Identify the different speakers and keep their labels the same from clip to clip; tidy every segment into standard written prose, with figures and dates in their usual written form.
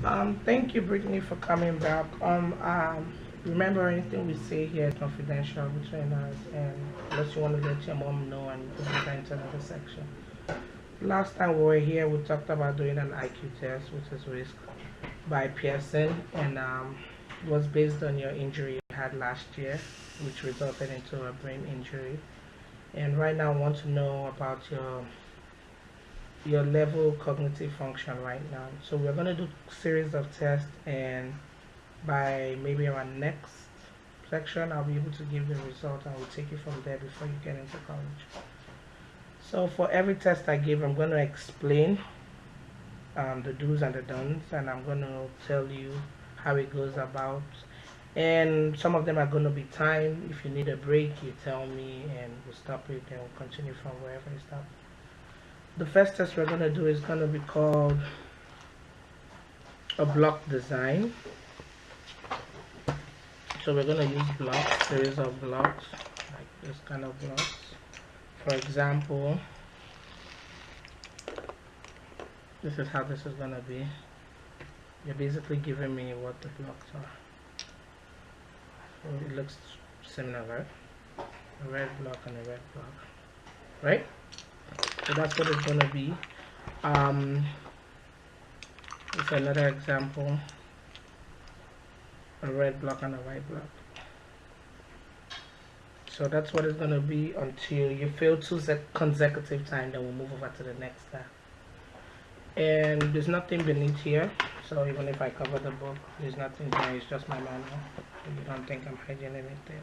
Speaker 1: Thank you, Brittany, for coming back. Remember, anything we say here is confidential between us, and unless you want to let your mom know, and you can move into another section. Last time we were here, we talked about doing an IQ test, which is risk by Pearson, and it was based on your injury you had last year, which resulted into a brain injury. And right now, I want to know about your level cognitive function right now. So we're going to do series of tests, and by maybe our next section I'll be able to give the result, and we'll take it from there before you get into college. So for every test I give, I'm going to explain the do's and the don'ts, and I'm going to tell you how it goes about. And some of them are going to be timed. If you need a break, you tell me, and we'll stop it, and we'll continue from wherever you stop. The first test we're going to do is going to be called a block design. So we're going to use blocks, series of blocks, like this kind of blocks. For example, this is how this is going to be. You're basically giving me what the blocks are. So it looks similar, right? A red block and a red block, right? So that's what it's going to be. It's another example, a red block and a white block. So that's what it's going to be until you fail two consecutive times, then we'll move over to the next step. And there's nothing beneath here, so even if I cover the book, there's nothing here, it's just my manual. So you don't think I'm hiding anything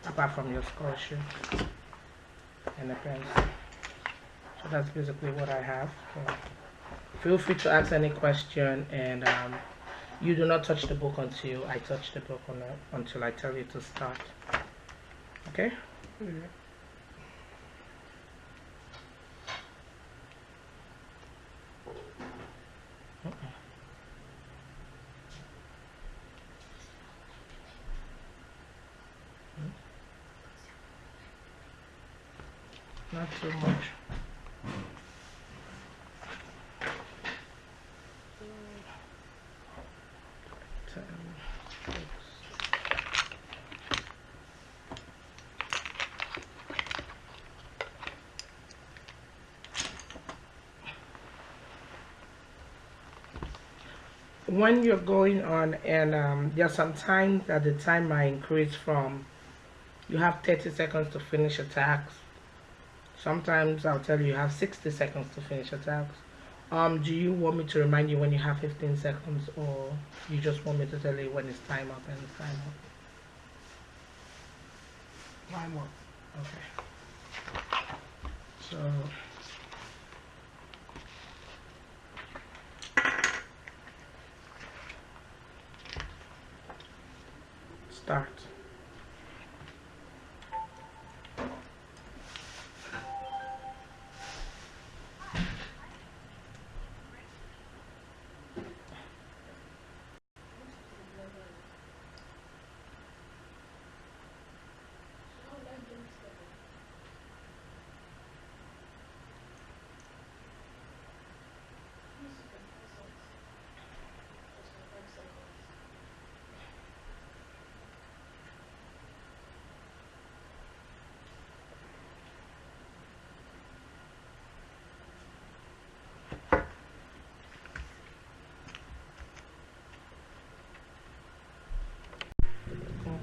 Speaker 1: apart from your score sheet and the pencil. So that's basically what I have. So feel free to ask any question, and you do not touch the book until I touch the book until I tell you to start. Okay? Not too much. When you're going on, and there are some times that the time might increase from, you have 30 seconds to finish a task. Sometimes I'll tell you have 60 seconds to finish a task. Do you want me to remind you when you have 15 seconds, or you just want me to tell you when it's time up and it's time up? Time up. Okay. So start.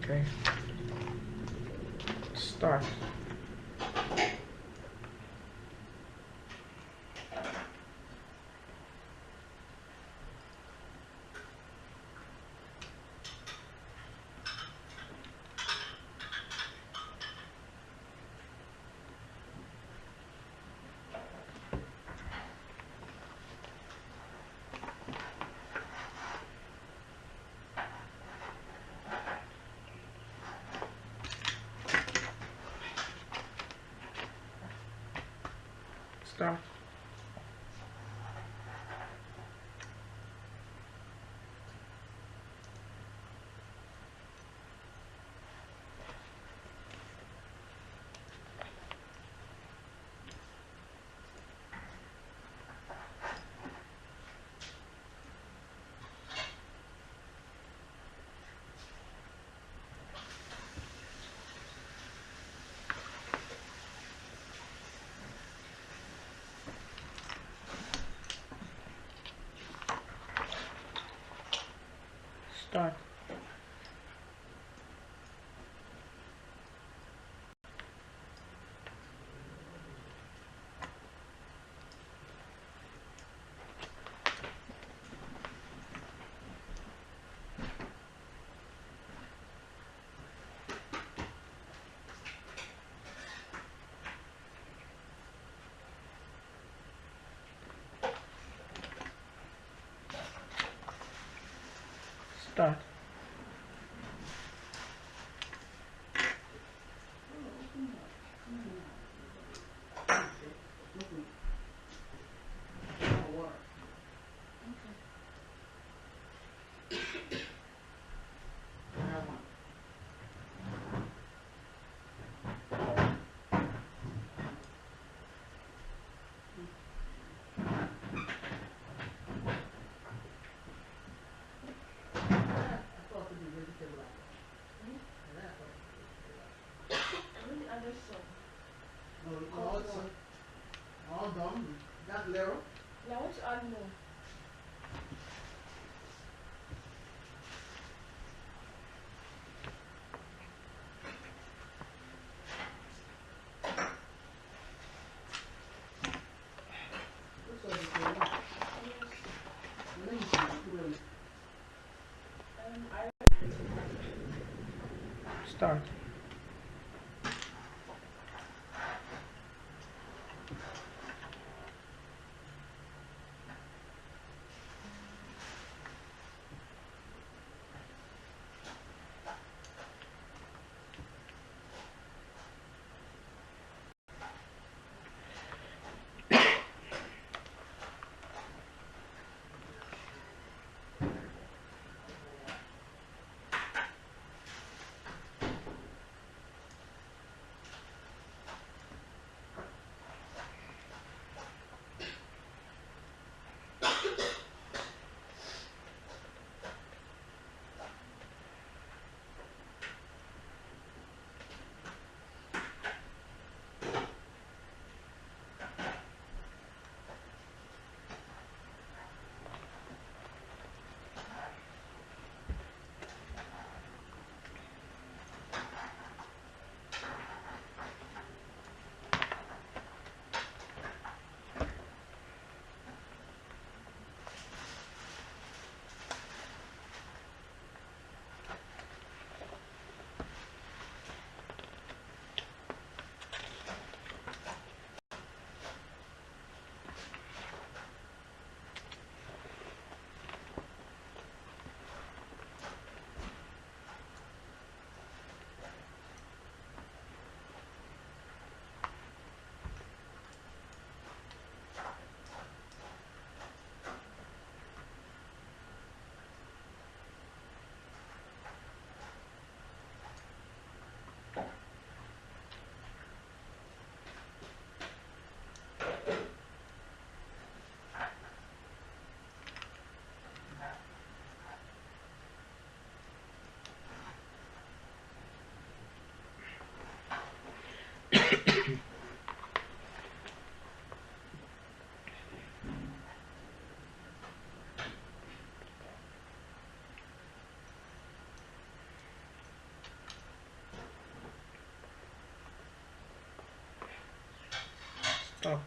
Speaker 1: Okay. Start. Start. Start.
Speaker 2: No, it's all done. That little.
Speaker 3: Now I want to add more.
Speaker 2: What's all this little?
Speaker 3: Yes.
Speaker 2: Let me see.
Speaker 3: I
Speaker 1: Start. Stop.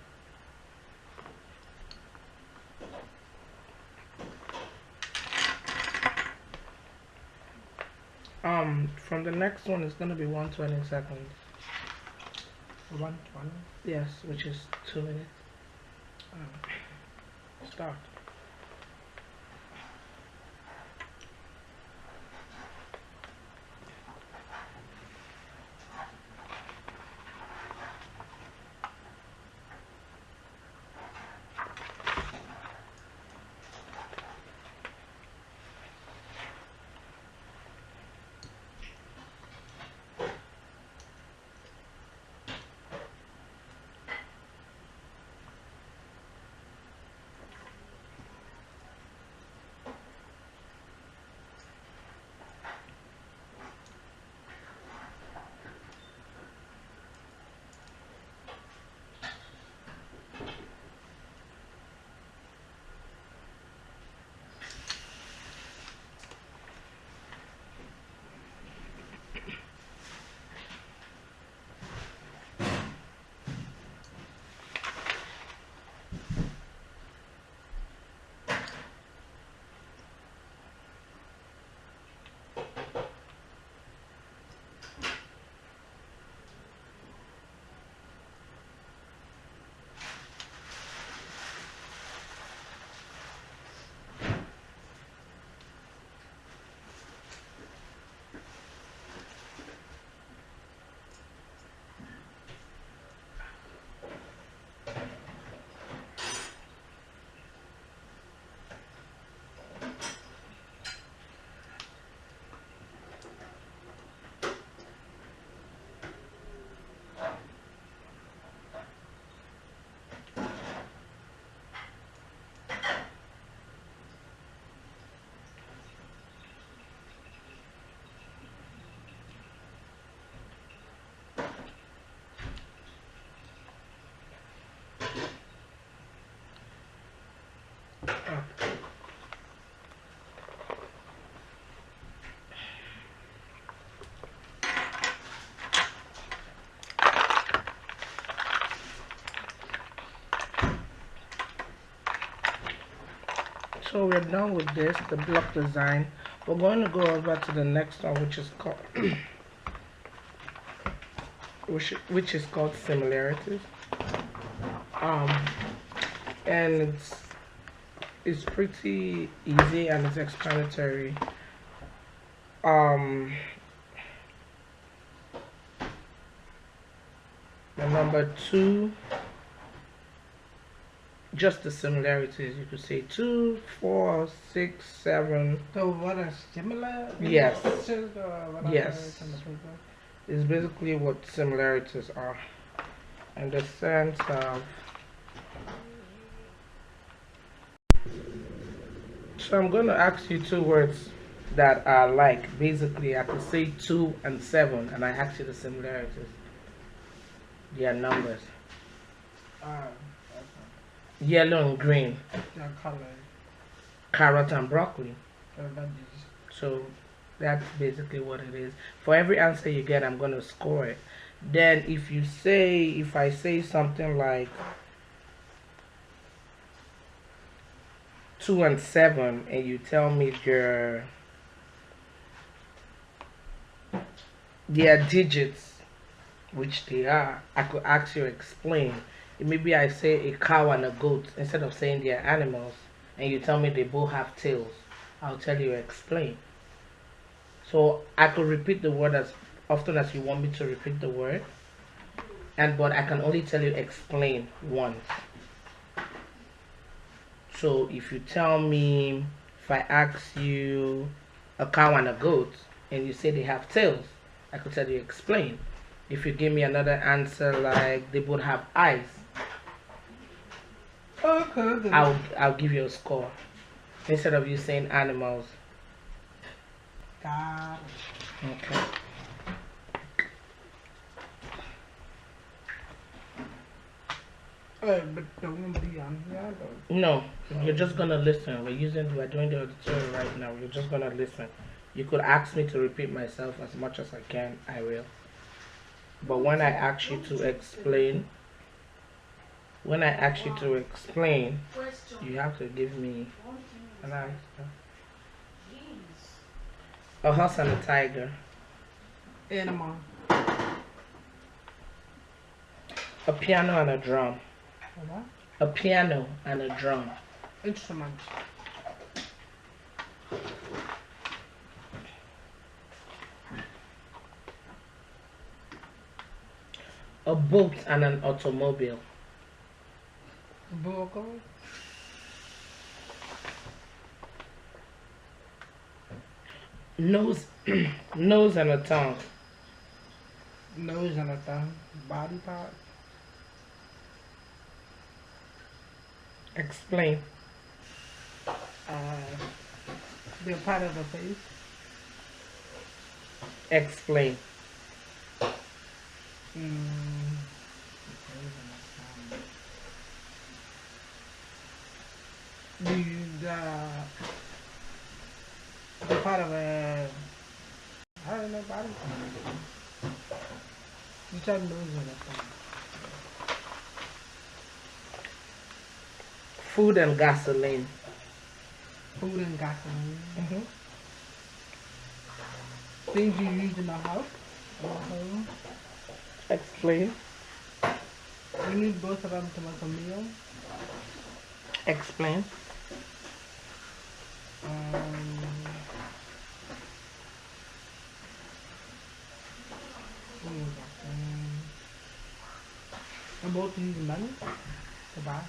Speaker 1: From the next one, it's gonna be 120 seconds.
Speaker 2: 120.
Speaker 1: Yes, which is 2 minutes. Start. So we're done with this, the block design. We're going to go over to the next one, which is called which is called similarities. Um, and it's pretty easy and it's explanatory. Um, the number two, just the similarities. You could say 2, 4, 6, 7.
Speaker 2: So what are similar?
Speaker 1: Yes.
Speaker 2: Pictures or what
Speaker 1: Yes.
Speaker 2: on the paper?
Speaker 1: Is basically what similarities are, in the sense of. So I'm going to ask you two words that are like. Basically, I could say 2 and 7, and I ask you the similarities. They are numbers. Yellow and green,
Speaker 2: Their color,
Speaker 1: carrot and broccoli.
Speaker 2: their veggies.
Speaker 1: So that's basically what it is. For every answer you get, I'm going to score it. Then if I say something like 2 and 7, and you tell me their digits, which they are, I could ask you explain. Maybe I say a cow and a goat instead of saying they're animals, and you tell me they both have tails. I'll tell you explain. So I could repeat the word as often as you want me to repeat the word, but I can only tell you explain once. So if you tell me, if I ask you a cow and a goat, and you say they have tails, I could tell you explain. If you give me another answer like they both have eyes,
Speaker 2: Okay.
Speaker 1: I'll give you a score instead of you saying animals.
Speaker 2: Got
Speaker 1: Okay.
Speaker 2: it. But don't be on here though.
Speaker 1: No, you're just gonna listen. We're doing the auditorium right now. You're just gonna listen. You could ask me to repeat myself as much as I can. I will. But when I ask you to explain, you have to give me an answer. A horse and a tiger.
Speaker 2: Animal.
Speaker 1: A piano and a drum.
Speaker 2: What?
Speaker 1: A piano and a drum.
Speaker 2: Instrument.
Speaker 1: A boat and an automobile.
Speaker 2: Vocal.
Speaker 1: Nose, nose and a tongue.
Speaker 2: Nose and a tongue. Body part.
Speaker 1: Explain.
Speaker 2: They're part of the face.
Speaker 1: Explain.
Speaker 2: The part of a. I don't know body part. You said nose and a tongue.
Speaker 1: Food and gasoline.
Speaker 2: Food and gasoline.
Speaker 1: Mm-hmm.
Speaker 2: Things you use in the house. Or home.
Speaker 1: Explain.
Speaker 2: You need both of them to make a meal.
Speaker 1: Explain.
Speaker 2: And both use money to buy.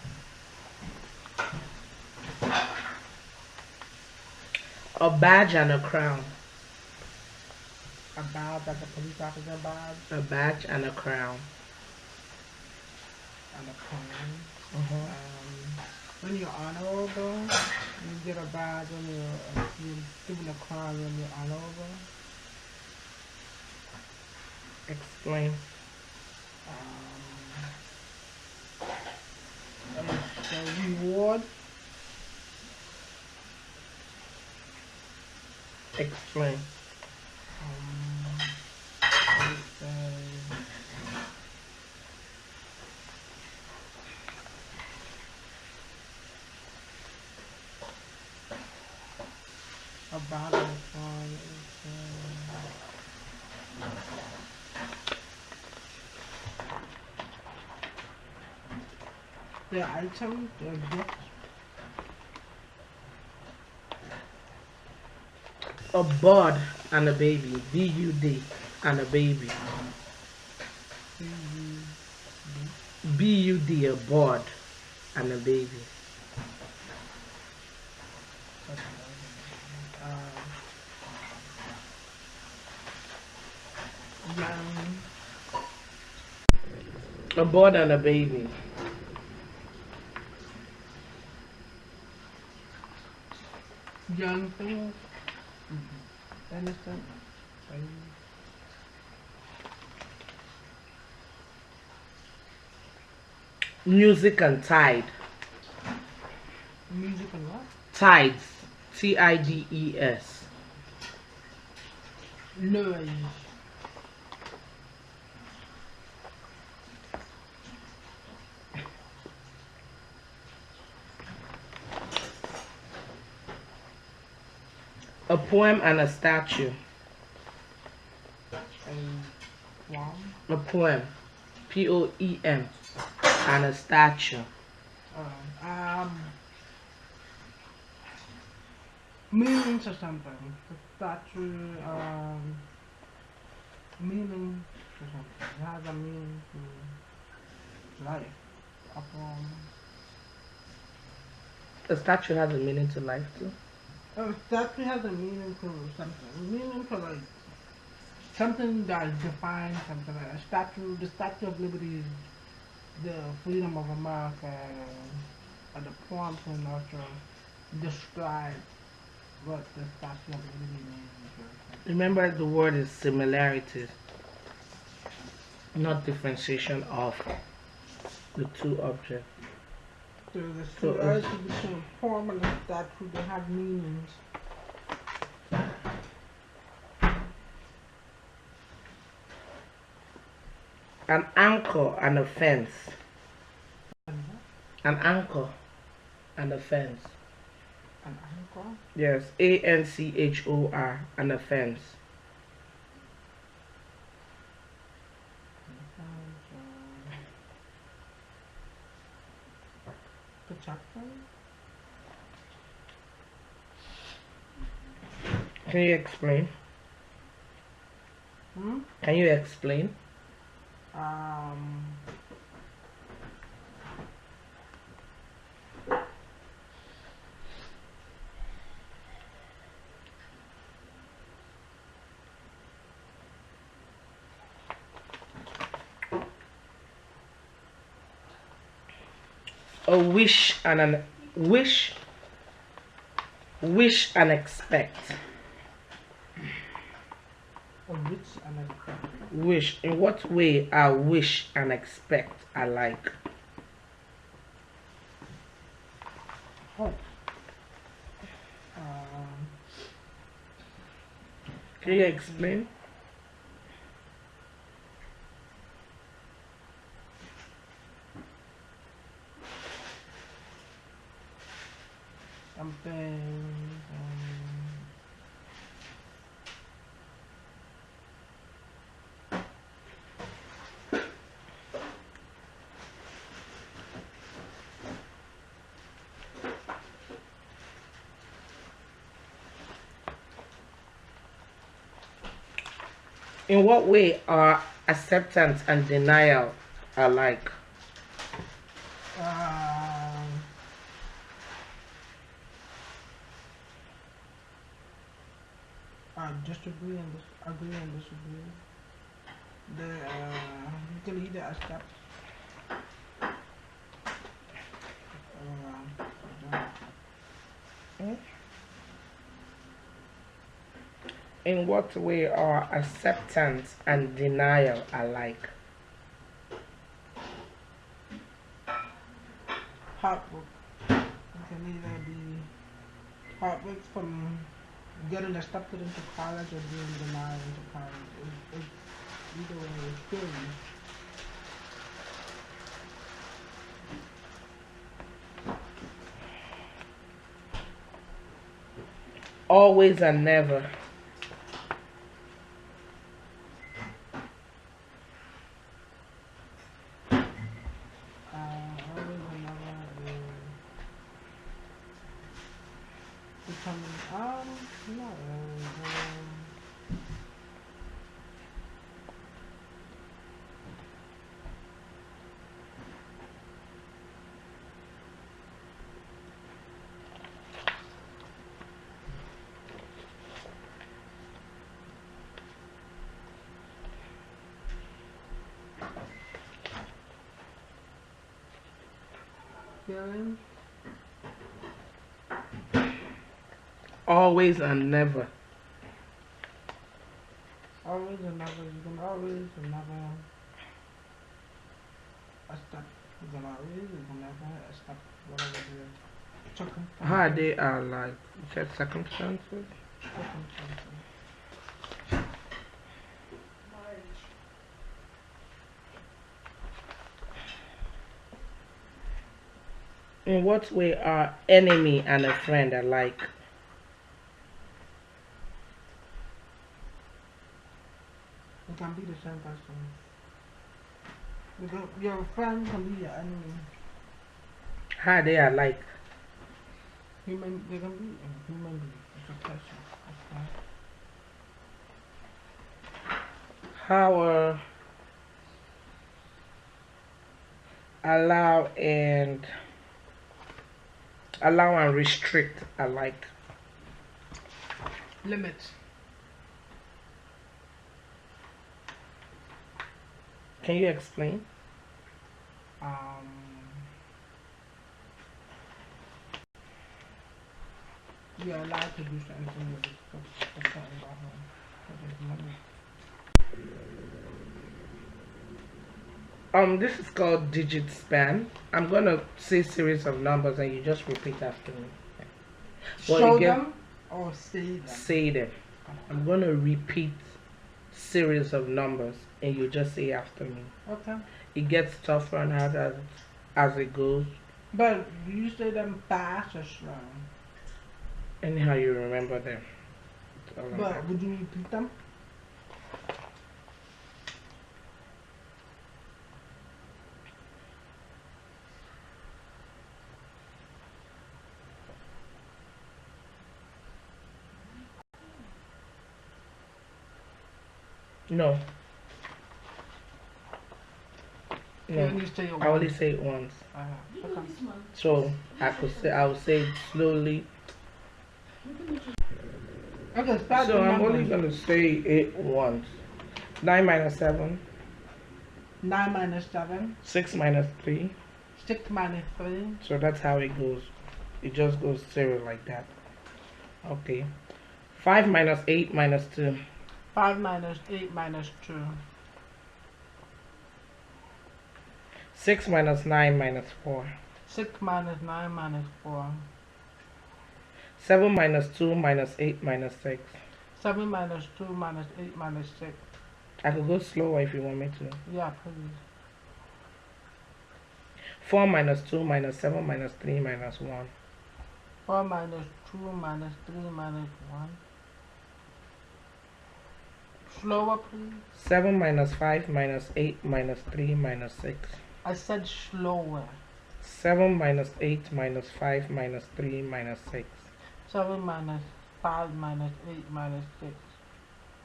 Speaker 1: A badge and a crown.
Speaker 2: A badge, like a police officer badge,
Speaker 1: A badge and a crown.
Speaker 2: and a crown.
Speaker 1: Mm-hmm.
Speaker 2: When you're honorable, you get a badge when you're given a crown when you're honorable.
Speaker 1: Explain.
Speaker 2: The reward.
Speaker 1: Explain.
Speaker 2: It's, About it on the item, the gift.
Speaker 1: A bud and a baby. B-U-D and a baby. B-U-D, a bud and a baby.
Speaker 2: Young,
Speaker 1: A bud and a baby.
Speaker 2: young things. Innocent.
Speaker 1: Music and tide.
Speaker 2: Music and what?
Speaker 1: Tides. T-I-D-E-S.
Speaker 2: Noise.
Speaker 1: A poem and a statue.
Speaker 2: Wow.
Speaker 1: A poem. P-O-E-M. And a statue.
Speaker 2: Meanings or something. The statue, meaning or something. It has a meaning to life.
Speaker 1: A statue has a meaning to life too.
Speaker 2: A statue has a meaning to something. Meaning to like something that defines something. Like a statue, the Statue of Liberty is the freedom of America, and the poem can also describe what the Statue of Liberty means.
Speaker 1: Remember, the word is similarities, not differentiation of the two objects.
Speaker 2: So the
Speaker 1: So,
Speaker 2: similarity between a poem and a statue, they have meanings.
Speaker 1: An anchor and a fence. An anchor and a fence.
Speaker 2: An anchor?
Speaker 1: Yes, A-N-C-H-O-R and a fence.
Speaker 2: Protector?
Speaker 1: Can you explain?
Speaker 2: Hmm?
Speaker 1: Can you explain?
Speaker 2: Um,
Speaker 1: A wish and an wish and expect.
Speaker 2: a witch and a crab.
Speaker 1: Wish. In what way are wish and expect alike?
Speaker 2: Hope. Um,
Speaker 1: Can you explain?
Speaker 2: something.
Speaker 1: In what way are acceptance and denial alike?
Speaker 2: Um, disagree and agree and disagree. You can either accept.
Speaker 1: In what way are acceptance and denial alike?
Speaker 2: Heartbreak. It can either be heartbreak from getting accepted into college or being denied into college. Either way, it's feelings.
Speaker 1: Always and never.
Speaker 2: Always and never is becoming, no, feeling,
Speaker 1: Always and never.
Speaker 2: always and never, you can always and never, a step, you can always, you can never, a step, whatever it is.
Speaker 1: How they are like, you said circumstances?
Speaker 2: Circumstances.
Speaker 3: Marriage.
Speaker 1: In what way are enemy and a friend alike?
Speaker 2: It can be the same person. Because your friend can be your enemy.
Speaker 1: How they alike?
Speaker 2: Human, they can be a human being. It's a person.
Speaker 1: How allow and restrict alike?
Speaker 2: Limit.
Speaker 1: Can you explain?
Speaker 2: You're allowed to do certain things with a certain level. But there's limit.
Speaker 1: This is called digit span. I'm gonna say series of numbers and you just repeat after me. Well,
Speaker 2: Show
Speaker 1: again,
Speaker 2: them or say them.
Speaker 1: say them. I'm gonna repeat series of numbers and you just say after me.
Speaker 2: Okay.
Speaker 1: It gets tougher and harder as it goes.
Speaker 2: But do you say them fast or slow?
Speaker 1: Anyhow you remember them.
Speaker 2: But would you repeat them?
Speaker 1: No.
Speaker 2: You
Speaker 1: No.
Speaker 2: only say it
Speaker 1: I only
Speaker 2: once.
Speaker 1: say it once.
Speaker 2: Okay.
Speaker 1: So I will say it slowly.
Speaker 2: Okay, start
Speaker 1: So
Speaker 2: the
Speaker 1: I'm only
Speaker 2: numbers.
Speaker 1: gonna say it once. 9 minus 7,
Speaker 2: 9 minus 7.
Speaker 1: 6 minus 3.
Speaker 2: 6 minus 3.
Speaker 1: So that's how it goes. It just goes zero like that. Okay. 5 minus 8 minus 2.
Speaker 2: 5 minus 8 minus 2.
Speaker 1: 6 minus 9 minus 4.
Speaker 2: 6 minus 9 minus 4.
Speaker 1: 7 minus 2 minus 8 minus 6.
Speaker 2: 7 minus 2 minus 8 minus 6.
Speaker 1: I could go slower if you want me to.
Speaker 2: Yeah, please.
Speaker 1: 4 minus 2 minus 7 minus 3 minus 1.
Speaker 2: 4 minus 2 minus 3 minus 1. Slower, please.
Speaker 1: 7 minus 5 minus 8 minus 3 minus 6.
Speaker 2: I said slower.
Speaker 1: 7 minus 8 minus 5 minus 3 minus 6.
Speaker 2: 7 minus 5 minus 8 minus 6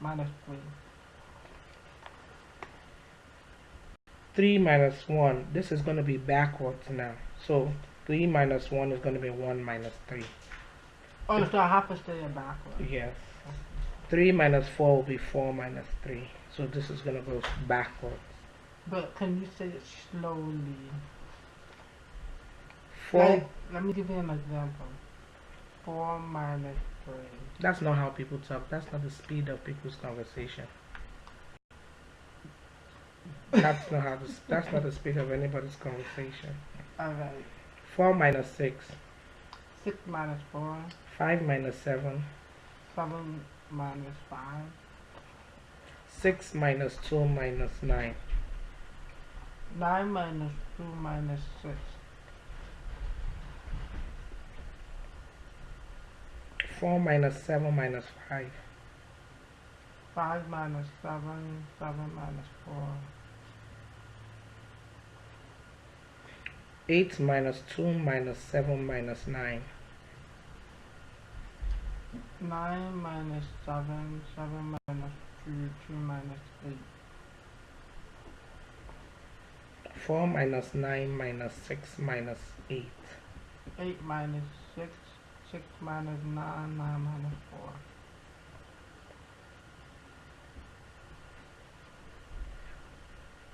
Speaker 2: minus 3.
Speaker 1: 3 minus 1. This is going to be backwards now. So 3 minus 1 is going to be 1 minus 3.
Speaker 2: Oh, so I have to say it backwards.
Speaker 1: Yes. 3 minus 4 will be 4 minus 3. So this is going to go backwards.
Speaker 2: But can you say it slowly?
Speaker 1: 4.
Speaker 2: Like, let me give you an example. 4 minus 3.
Speaker 1: That's not how people talk. That's not the speed of people's conversation. That's not the speed of anybody's conversation.
Speaker 2: Alright.
Speaker 1: 4 minus 6.
Speaker 2: 6 minus 4.
Speaker 1: 5 minus 7.
Speaker 2: 7 minus 5.
Speaker 1: 6 minus 2 minus 9.
Speaker 2: 9 minus 2 minus 6.
Speaker 1: 4 minus 7 minus 5.
Speaker 2: 5 minus 7, 7 minus 4.
Speaker 1: 8 minus 2 minus 7 minus 9.
Speaker 2: 9 minus 7, 7 minus 2, 2 minus 8.
Speaker 1: 4 minus 9 minus 6 minus 8.
Speaker 2: 8 minus 6, 6 minus 9, 9 minus 4.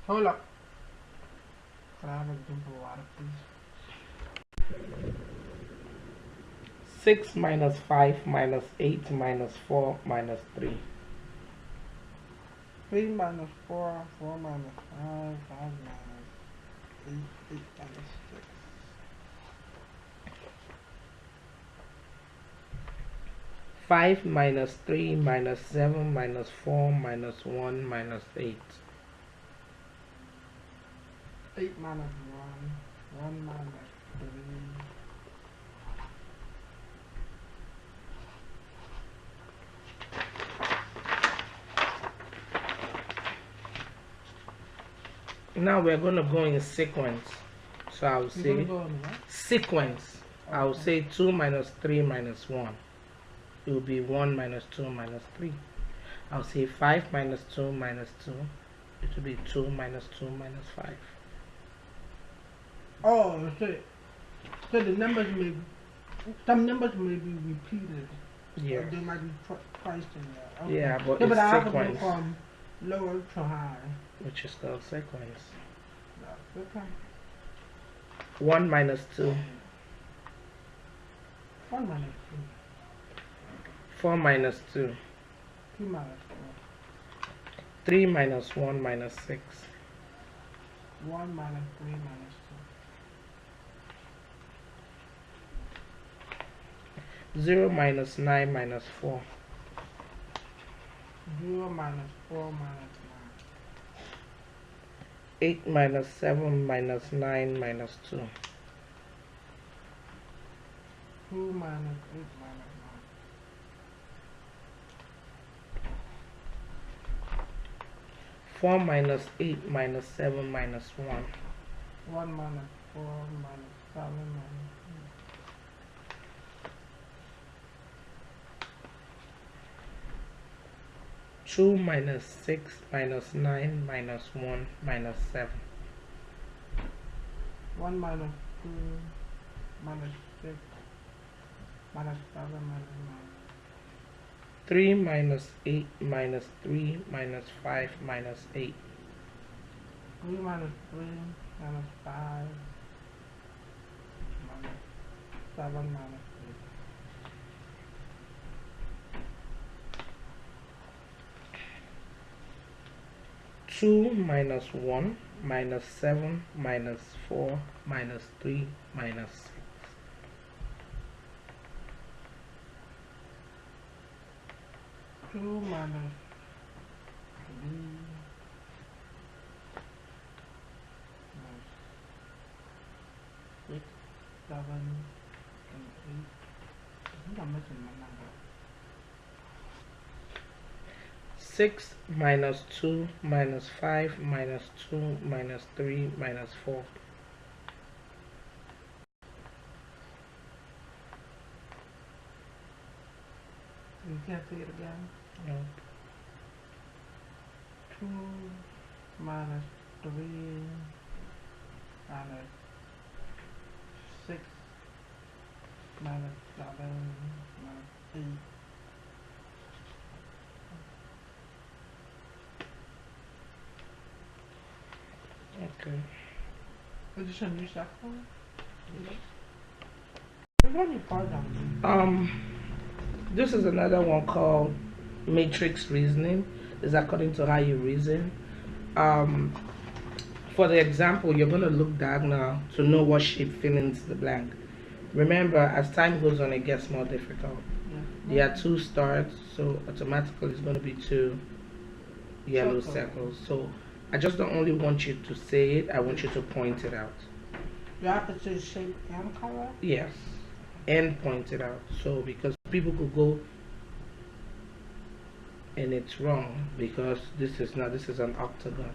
Speaker 2: Hold up. Can I have a drink of water, please?
Speaker 1: 6 minus 5 minus 8 minus 4 minus 3.
Speaker 2: 3 minus 4, 4 minus 5, 5 minus 8, 8 minus 6.
Speaker 1: 5 minus 3 minus 7 minus 4 minus 1 minus 8.
Speaker 2: 8 minus 1, 1 minus 3.
Speaker 1: 3. Now we're going to go in sequence. So I'll
Speaker 2: You're
Speaker 1: say
Speaker 2: gonna go on what?
Speaker 1: sequence. I'll
Speaker 2: Okay.
Speaker 1: say 2 minus 3 minus 1. It will be 1 minus 2 minus 3. I'll say 5 minus 2 minus 2. It will be 2 minus 2 minus 5.
Speaker 2: Oh, so the numbers may, some numbers may be repeated.
Speaker 1: Yeah.
Speaker 2: Or they might be twice in there. Okay.
Speaker 1: Yeah, but
Speaker 2: Yeah,
Speaker 1: it's
Speaker 2: but I have to go
Speaker 1: sequence,
Speaker 2: from lower to high.
Speaker 1: which is called sequence.
Speaker 2: That's okay.
Speaker 1: 1 minus 2.
Speaker 2: 1 minus 2.
Speaker 1: 4 minus 2.
Speaker 2: 2 minus
Speaker 1: 3 minus 1 minus 6.
Speaker 2: 4. 1 minus 3 minus
Speaker 1: 0 minus 9 minus 4.
Speaker 2: 2. 0 minus 4 minus
Speaker 1: 8 minus 7 minus 9 minus 2.
Speaker 2: 9. 2 minus 8 minus
Speaker 1: 4 minus 8 minus 7 minus 1.
Speaker 2: 9. 1 minus 4 minus 7 minus
Speaker 1: 2 minus 6 minus 9 minus 1 minus 7.
Speaker 2: 1 minus 2 minus 6 minus 7 minus
Speaker 1: 3 minus 8 minus 3 minus 5 minus 8.
Speaker 2: 9. 3 minus 3 minus 5 minus 7 minus 8.
Speaker 1: 2 minus 1 minus 7 minus 4 minus 3 minus 6.
Speaker 2: 2 minus 3 minus 6, 7, and 8. I think I'm missing my number.
Speaker 1: 6 minus 2 minus 5 minus 2 minus 3 minus 4.
Speaker 2: You can't say it again.
Speaker 1: No.
Speaker 2: 2 minus 3 minus 6 minus 7 minus 8.
Speaker 1: Okay.
Speaker 2: Is this a new section? There's only part on
Speaker 1: This is another one called matrix reasoning. Is according to how you reason. For the example, you're going to look diagonal to know what shape fills the blank. Remember, as time goes on, it gets more difficult.
Speaker 2: Yeah.
Speaker 1: There are 2 stars, so automatically it's going to be 2 yellow circles. So I just don't only want you to say it, I want you to point it out.
Speaker 2: You have to say shape and color?
Speaker 1: Yes, and point it out. So because People could go and it's wrong because this is an octagon.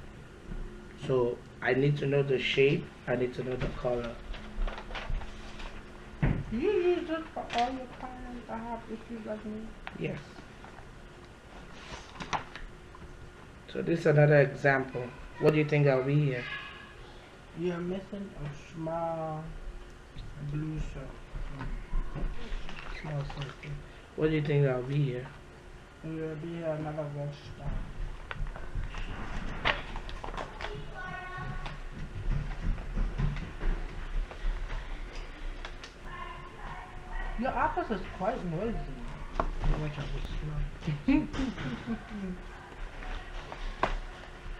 Speaker 1: So I need to know the shape, I need to know the color.
Speaker 2: You use this for all your clients that have issues like me?
Speaker 1: Yes. So this is another example. What do you think I'll be here?
Speaker 2: You're missing a small blue circle.
Speaker 1: Small circle. What do you think I'll be here?
Speaker 2: You'll be another red star. Your office is quite noisy.
Speaker 1: Watch out, it's small.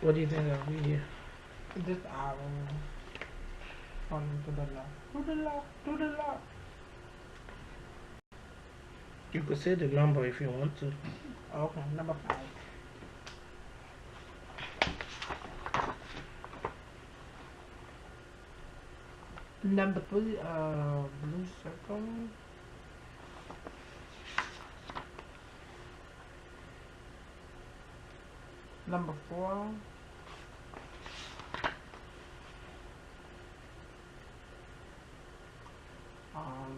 Speaker 1: What do you think I'll be here?
Speaker 2: This arrow on to the left. To the left, to the left.
Speaker 1: You could say the number if you want to.
Speaker 2: Okay, number 5. Number 3, blue circle. Number 4.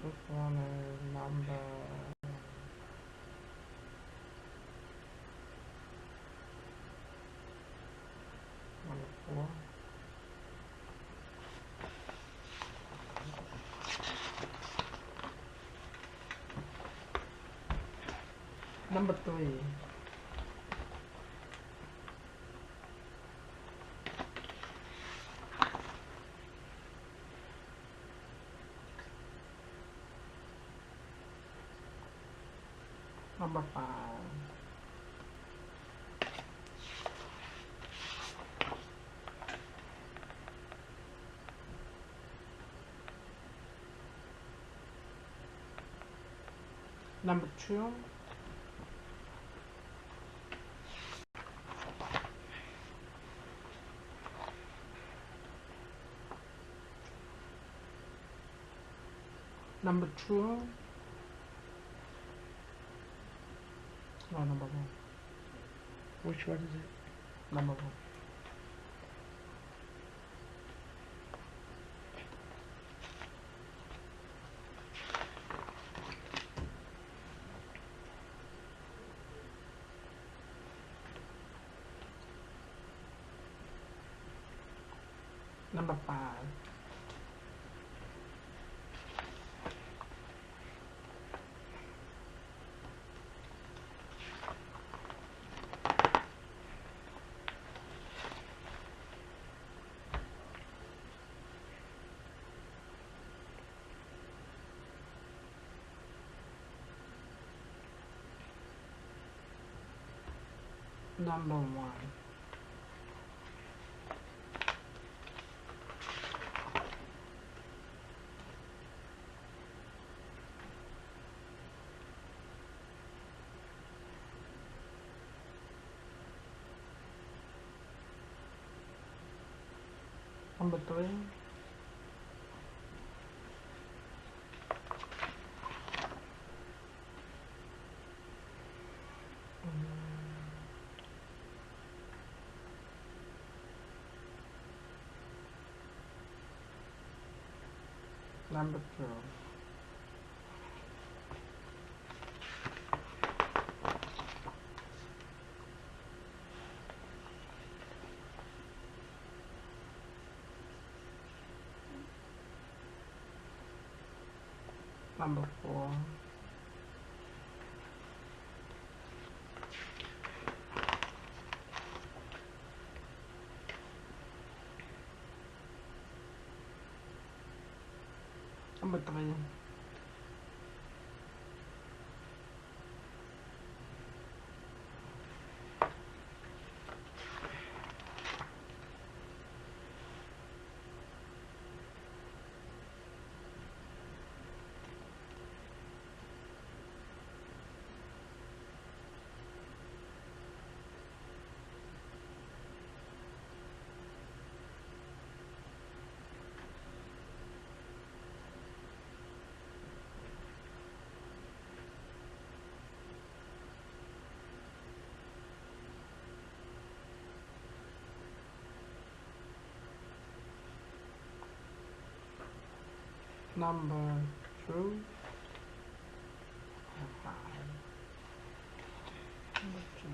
Speaker 2: This one is number 4. Number 3. Number 5. Number 2. Number 2. No, number 1.
Speaker 1: Which one is it?
Speaker 2: Number 1. Number 5. Number 1. Number 3. Number 2. Number 4. Number 3. Number 2. And 5. Number 2.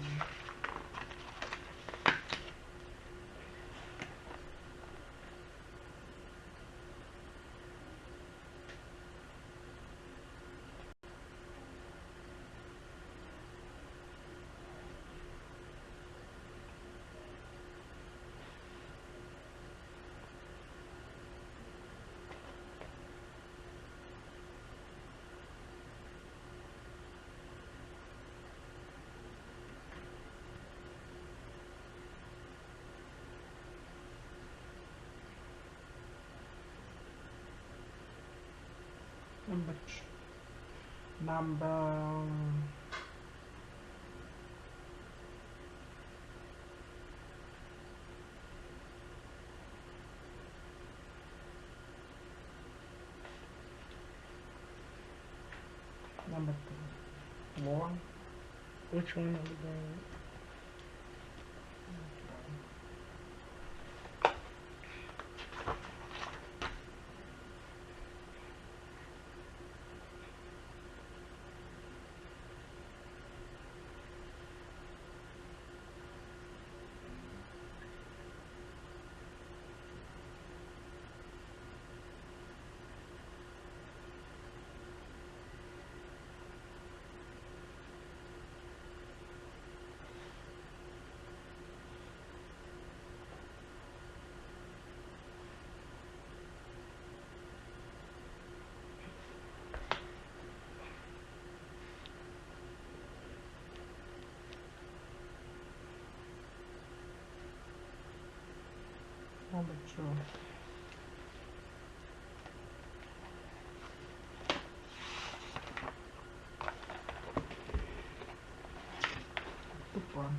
Speaker 2: Number 1.
Speaker 1: Which one are we doing?
Speaker 2: Number 2. Good one.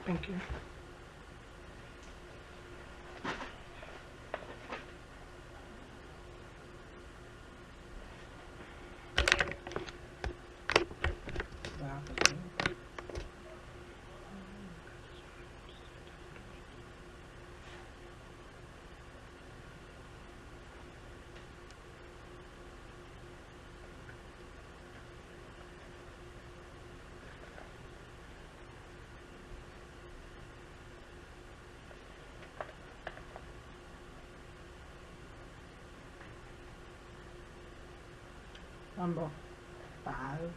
Speaker 1: Thank you.
Speaker 2: Number 5.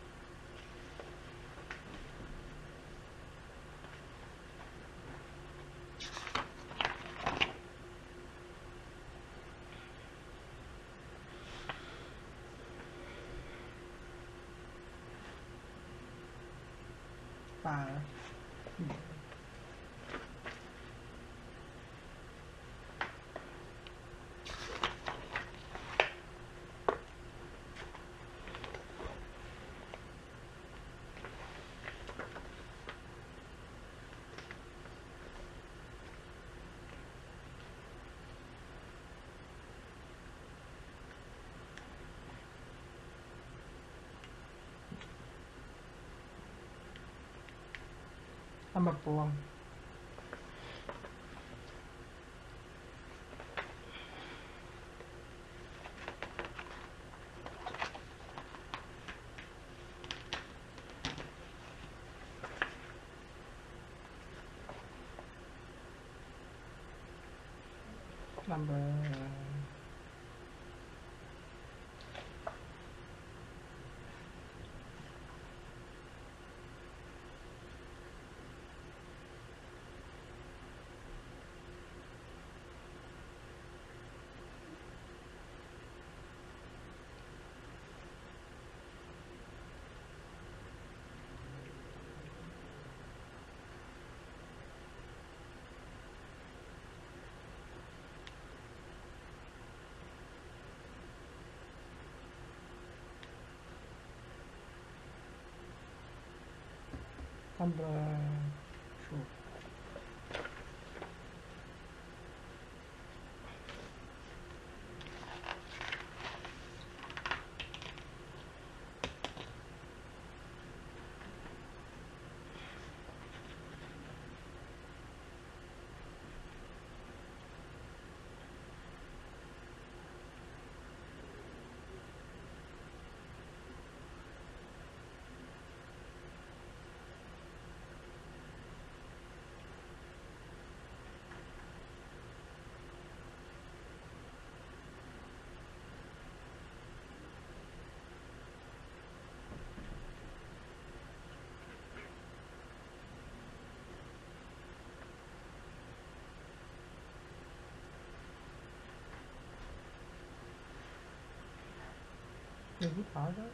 Speaker 2: Number 4. Number 2. Is it harder?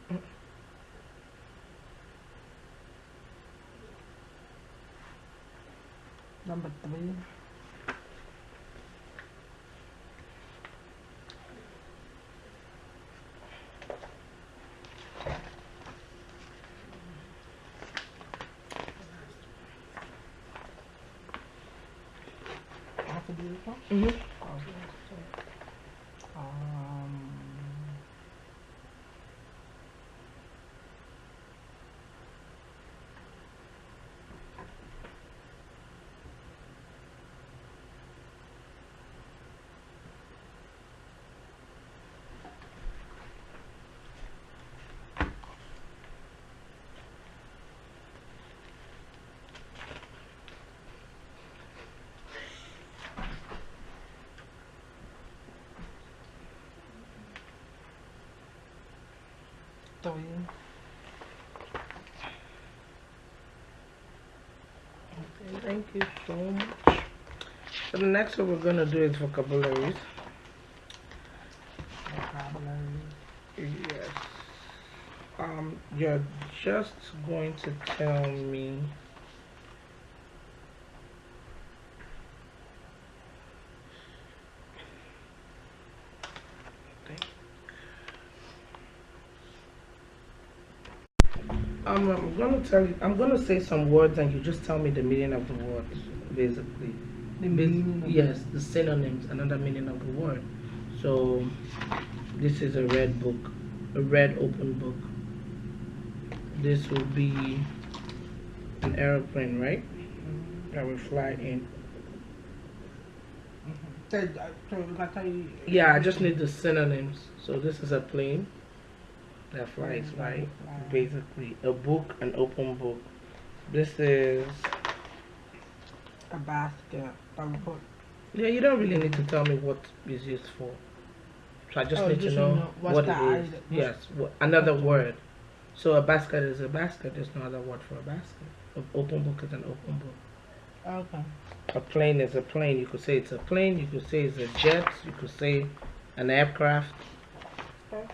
Speaker 2: Number 3. I have to do this one?
Speaker 1: Mm-hmm.
Speaker 2: Um, three.
Speaker 1: Okay, thank you so much. So the next one we're gonna do is vocabularies.
Speaker 2: Vocabulary.
Speaker 1: Yes. You're just going to tell me I'm gonna tell you. I'm gonna say some words, and you just tell me the meaning of the words, basically.
Speaker 2: The meaning of
Speaker 1: Yes, the synonyms, another meaning of the word. So, this is a red book, a red open book. This will be an aeroplane, right? That will fly in.
Speaker 2: So that's how you.
Speaker 1: Yeah, I just need the synonyms. So this is a plane that flies, right? Basically, a book, an open book. This is.
Speaker 2: A basket.
Speaker 1: Yeah, you don't really need to tell me what is used for. So I just need to
Speaker 2: just
Speaker 1: know
Speaker 2: what's
Speaker 1: what
Speaker 2: the
Speaker 1: it is.
Speaker 2: item-
Speaker 1: Yes, another word. So a basket is a basket. There's no other word for a basket. An open book is an open book.
Speaker 2: Okay.
Speaker 1: A plane is a plane. You could say it's a plane. You could say it's a jet. You could say an aircraft.
Speaker 2: Okay.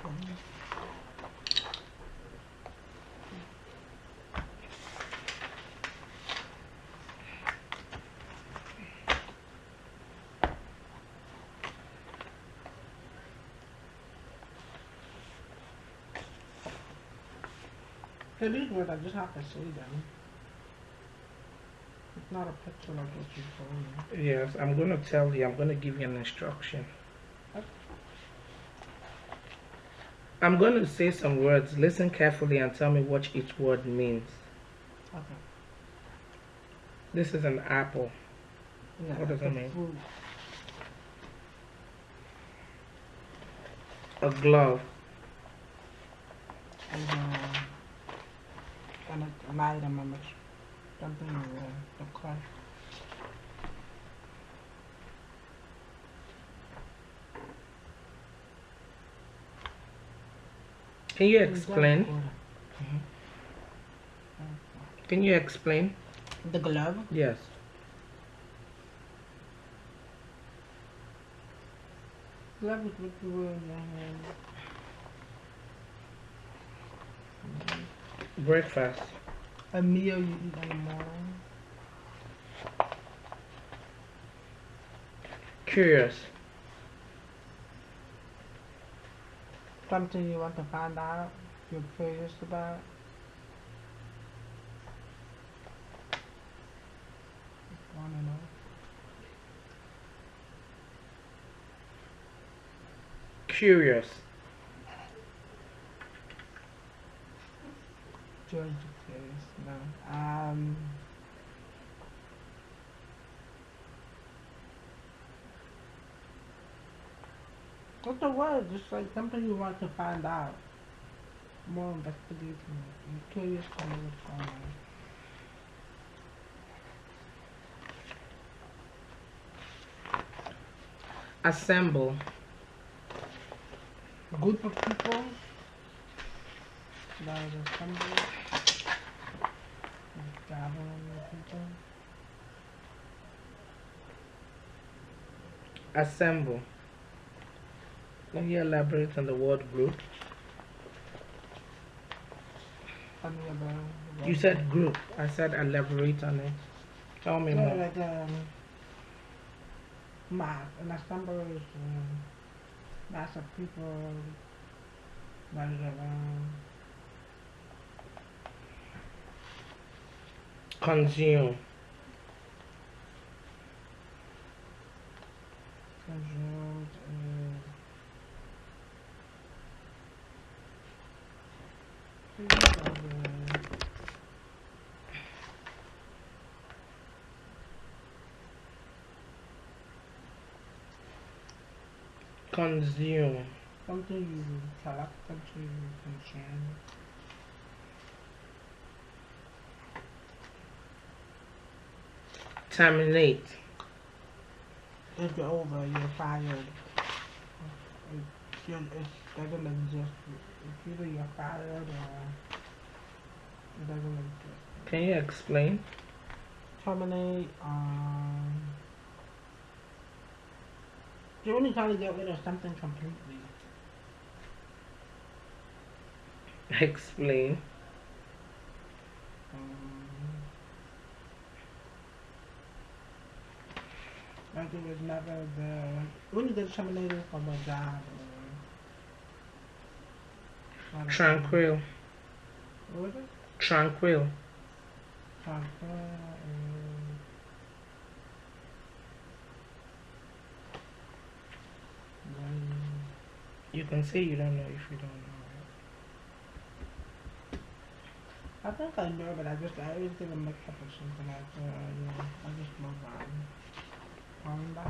Speaker 2: So these words, I just have to say them. It's not a picture like what you told me.
Speaker 1: Yes, I'm gonna tell you. I'm gonna give you an instruction. I'm gonna say some words. Listen carefully and tell me what each word means.
Speaker 2: Okay.
Speaker 1: This is an apple.
Speaker 2: Yeah,
Speaker 1: What does
Speaker 2: it's
Speaker 1: that
Speaker 2: a
Speaker 1: mean?
Speaker 2: fruit.
Speaker 1: A glove.
Speaker 2: And an item, something the car.
Speaker 1: Can you explain? Can you explain?
Speaker 2: The glove?
Speaker 1: Yes.
Speaker 2: Glove is what you wear in your hand.
Speaker 1: Breakfast.
Speaker 2: A meal you eat in the morning.
Speaker 1: Curious.
Speaker 2: Something you want to find out, you're curious about. Want to know.
Speaker 1: Curious.
Speaker 2: George curious. No. What's the word? Just like something you want to find out. More investigation. You're curious to know what's going on.
Speaker 1: Assemble.
Speaker 2: A group of people that is assembled. Gathering of people.
Speaker 1: Assemble. Can you elaborate on the word group?
Speaker 2: Tell me about.
Speaker 1: You said group. I said elaborate on it. Tell me
Speaker 2: Yeah,
Speaker 1: more.
Speaker 2: like mass, and that number is mass of people. That is
Speaker 1: Consume.
Speaker 2: consumed.
Speaker 1: Consume.
Speaker 2: Something you collect, something you consume.
Speaker 1: Terminate.
Speaker 2: If you're over, you're fired. It doesn't exist. It's either you're fired or it doesn't exist.
Speaker 1: Can you explain?
Speaker 2: Terminate. You're only trying to get rid of something completely.
Speaker 1: Explain.
Speaker 2: Like it was never there. When you get terminated from a job or
Speaker 1: Tranquil.
Speaker 2: what was it?
Speaker 1: Tranquil.
Speaker 2: Transfer.
Speaker 1: You can say you don't know if you don't know.
Speaker 2: I think I know, but I always get a mix up with something else. I just move on. Ponder.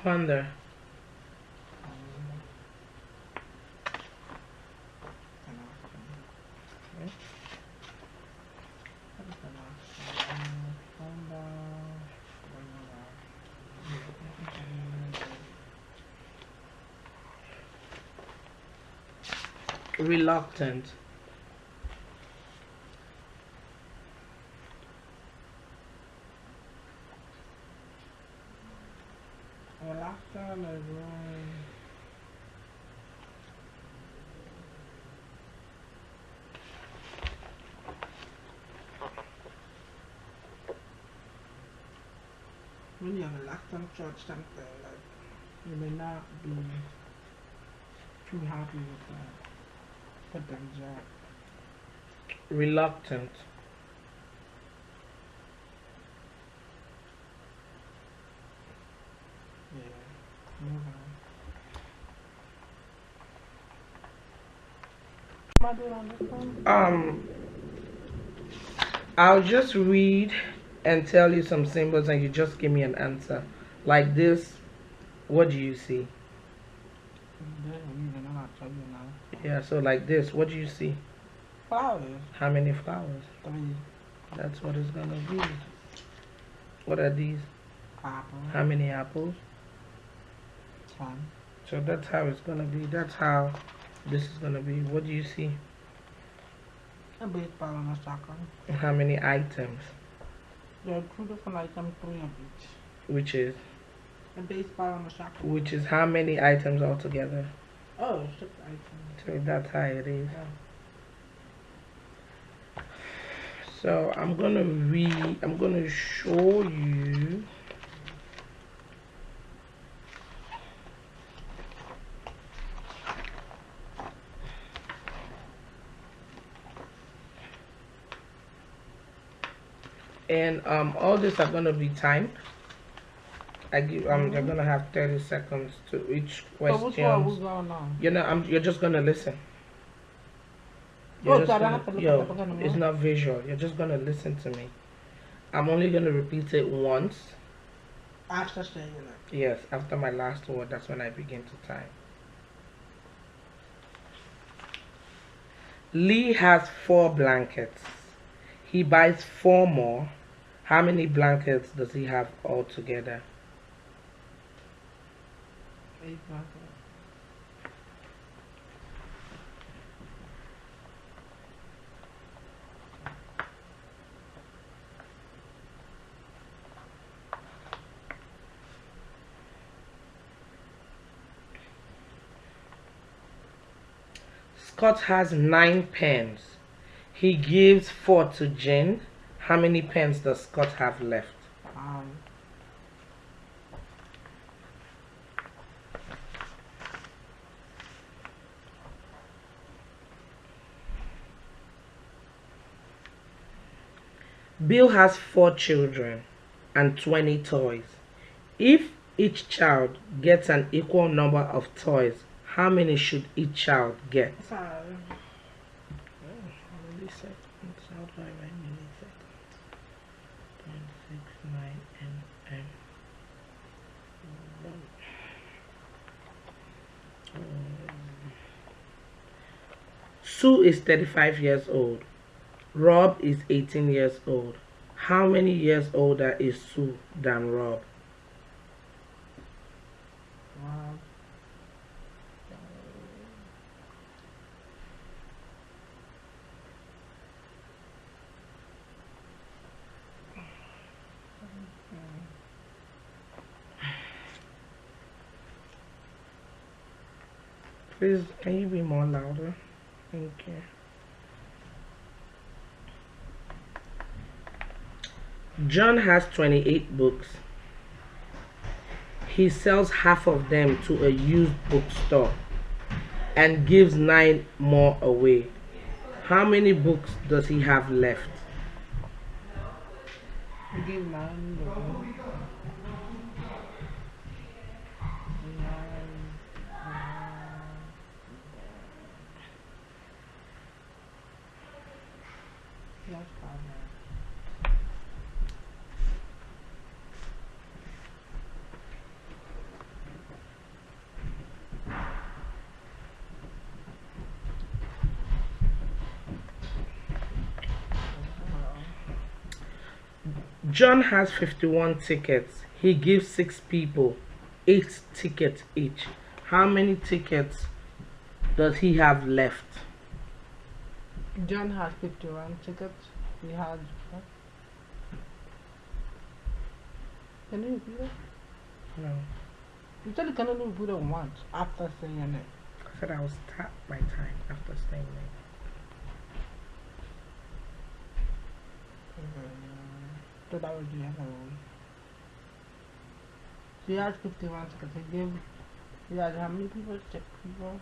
Speaker 1: Ponder. Reluctant.
Speaker 2: Reluctant is when you're reluctant towards something, like you may not be too happy with that. Put them job.
Speaker 1: Reluctant.
Speaker 2: Yeah. Move on. Am I doing on this one?
Speaker 1: I'll just read and tell you some symbols and you just give me an answer. Like this, what do you see?
Speaker 2: Tell you now.
Speaker 1: Yeah, so like this, what do you see?
Speaker 2: Flowers.
Speaker 1: How many flowers?
Speaker 2: 3.
Speaker 1: That's what it's gonna be. What are these?
Speaker 2: Apple.
Speaker 1: How many apples?
Speaker 2: 10.
Speaker 1: So that's how it's gonna be. That's how this is gonna be. What do you see?
Speaker 2: A baseball and a soccer.
Speaker 1: How many items?
Speaker 2: There are 2 different items, 3 of each.
Speaker 1: Which is
Speaker 2: A baseball and a soccer.
Speaker 1: which is how many items altogether?
Speaker 2: Oh, 6 items.
Speaker 1: So that's how it is.
Speaker 2: Yeah.
Speaker 1: So I'm gonna show you and all these are gonna be timed. They're gonna have 30 seconds to each
Speaker 2: So which one are we
Speaker 1: question.
Speaker 2: going on?
Speaker 1: You're just gonna listen.
Speaker 2: Oh, so I don't have to look at the beginning,
Speaker 1: It's
Speaker 2: huh?
Speaker 1: not visual. You're just gonna listen to me. I'm only gonna repeat it once.
Speaker 2: After saying it.
Speaker 1: Yes, after my last word, that's when I begin to time. Lee has 4 blankets. He buys 4 more. How many blankets does he have altogether?
Speaker 2: 8 blankets.
Speaker 1: Scott has 9 pens. He gives 4 to Jane. How many pens does Scott have left?
Speaker 2: Um,
Speaker 1: Bill has 4 children and 20 toys. If each child gets an equal number of toys, how many should each child get?
Speaker 2: sorry.
Speaker 1: Milliseconds. How do I write milliseconds? 0.6, 9, and Sue is 35 years old. Rob is 18 years old. How many years older is Sue than Rob?
Speaker 2: Wow.
Speaker 1: Please, can you be more louder? Thank you. John has 28 books. He sells half of them to a used bookstore and gives 9 more away. How many books does he have left?
Speaker 2: We gave 9 away. 9. That's probably.
Speaker 1: John has 51 tickets. He gives 6 people 8 tickets each. How many tickets does he have left?
Speaker 2: John has 51 tickets. He has. What? Can you repeat it?
Speaker 1: No.
Speaker 2: You said you can only repeat it once after saying it.
Speaker 1: I said I was tapped my time after staying there.
Speaker 2: So that was the other one. So he has 51 tickets. He has how many people? 6 people?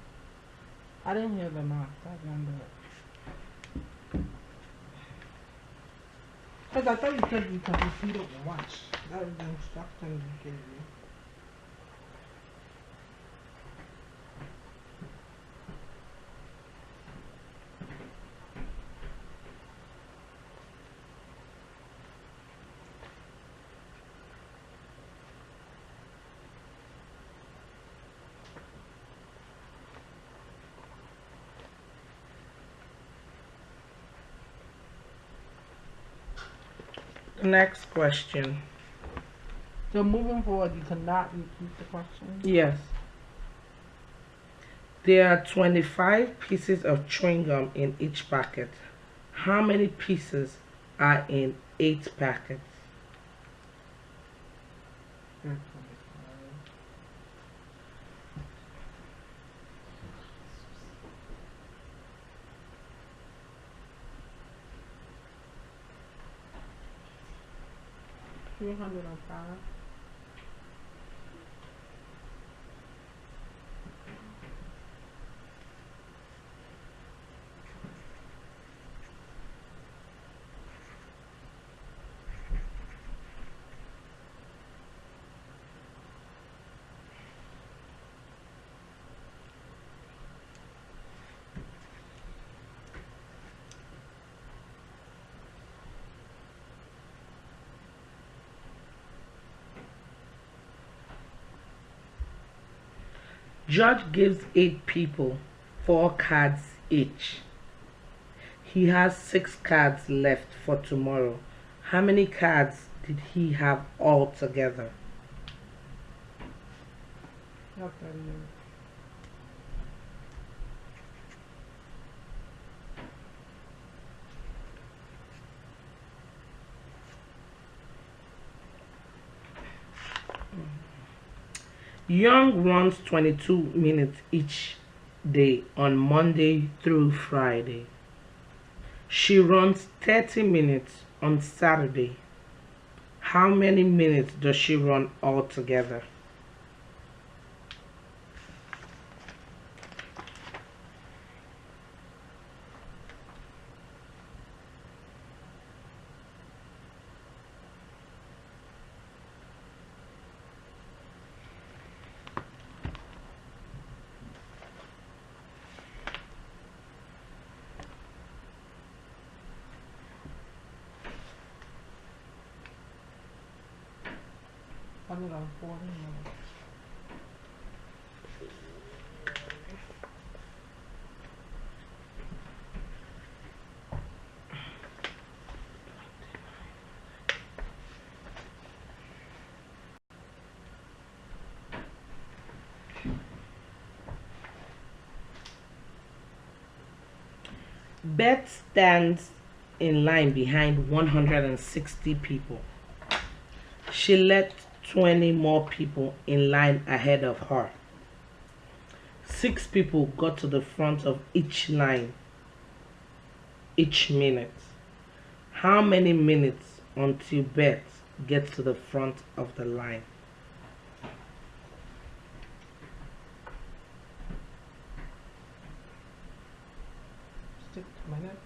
Speaker 2: I didn't hear the math. I didn't do it. Because I thought you said you can repeat it once. That was the instructions you gave me.
Speaker 1: Next question.
Speaker 2: So moving forward, you cannot repeat the question.
Speaker 1: Yes. There are 25 pieces of chewing gum in each packet. How many pieces are in 8 packets?
Speaker 2: That's 305.
Speaker 1: George gives 8 people 4 cards each. He has 6 cards left for tomorrow. How many cards did he have altogether?
Speaker 2: Okay.
Speaker 1: Young runs 22 minutes each day on Monday through Friday. She runs 30 minutes on Saturday. How many minutes does she run altogether?
Speaker 2: I think I'm 40 minutes.
Speaker 1: Beth stands in line behind 160 people. She let 20 more people in line ahead of her. 6 people got to the front of each line each minute. How many minutes until Beth gets to the front of the line?
Speaker 2: Minutes.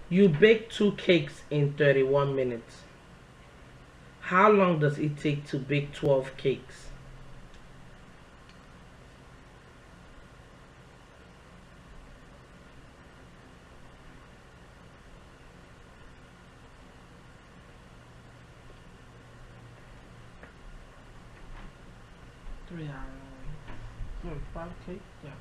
Speaker 1: You bake 2 cakes in 31 minutes. How long does it take to bake 12 cakes?
Speaker 2: Three hours. No, 5 cakes? Yeah.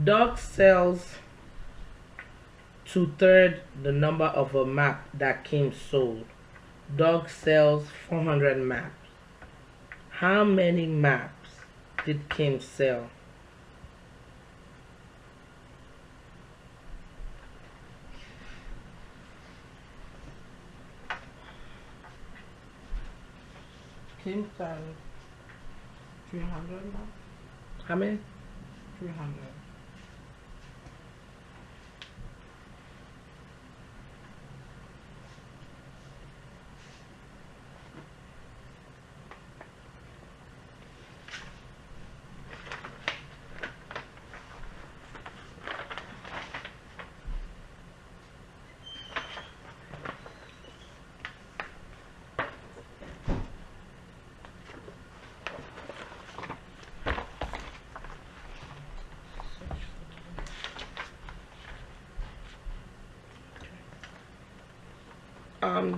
Speaker 1: Doug sells 2/3 the number of a map that Kim sold. Doug sells 400 maps. How many maps did Kim sell?
Speaker 2: Kim started 300 now?
Speaker 1: How many?
Speaker 2: 300.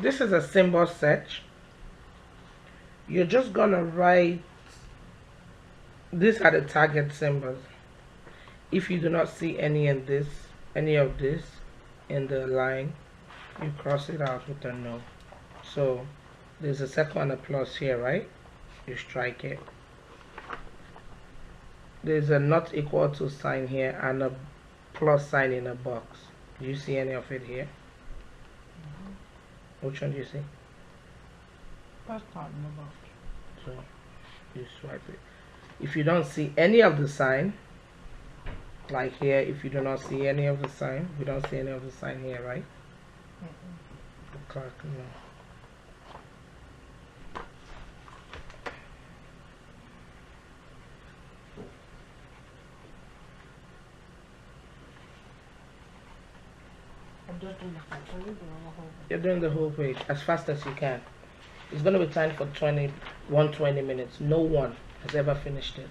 Speaker 1: This is a symbol search. You're just gonna write, these are the target symbols. If you do not see any of this in the line, you cross it out with a no. So there's a second one, a plus here, right? You strike it. There's a not equal to sign here and a plus sign in a box. Do you see any of it here? Which one do you see?
Speaker 2: That's not in the box.
Speaker 1: So you swipe it. If you don't see any of the sign, like here, if you do not see any of the sign, we don't see any of the sign here, right? Click no.
Speaker 2: I'm just doing the whole page or the whole page?
Speaker 1: You're doing the whole page as fast as you can. It's going to be timed for 120 minutes. No one has ever finished it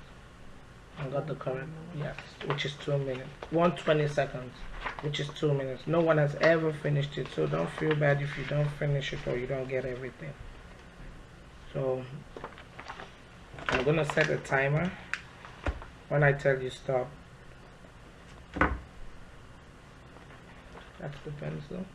Speaker 1: and got the correct, yes, which is 2 minutes. 120 seconds, which is 2 minutes. No one has ever finished it, so don't feel bad if you don't finish it or you don't get everything. So I'm gonna set a timer. When I tell you stop, that's the pencil.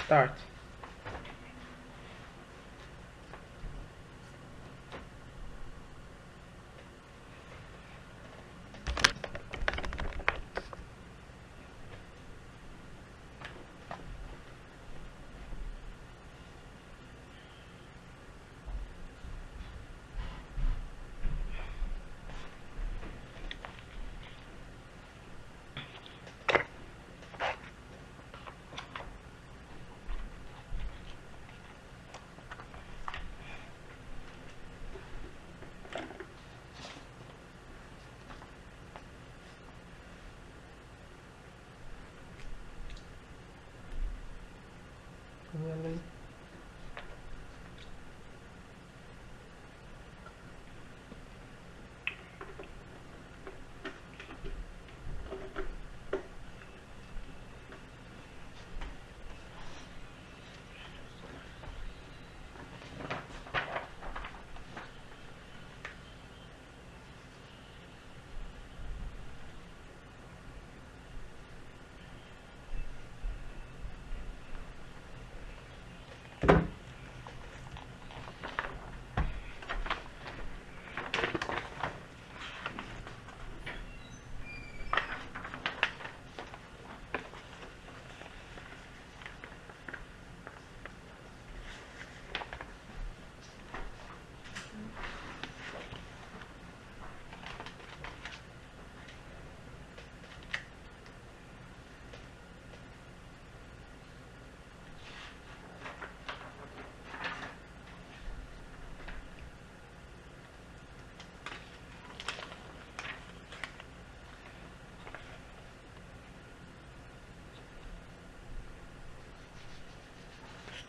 Speaker 1: Start. Really?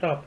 Speaker 1: Stop.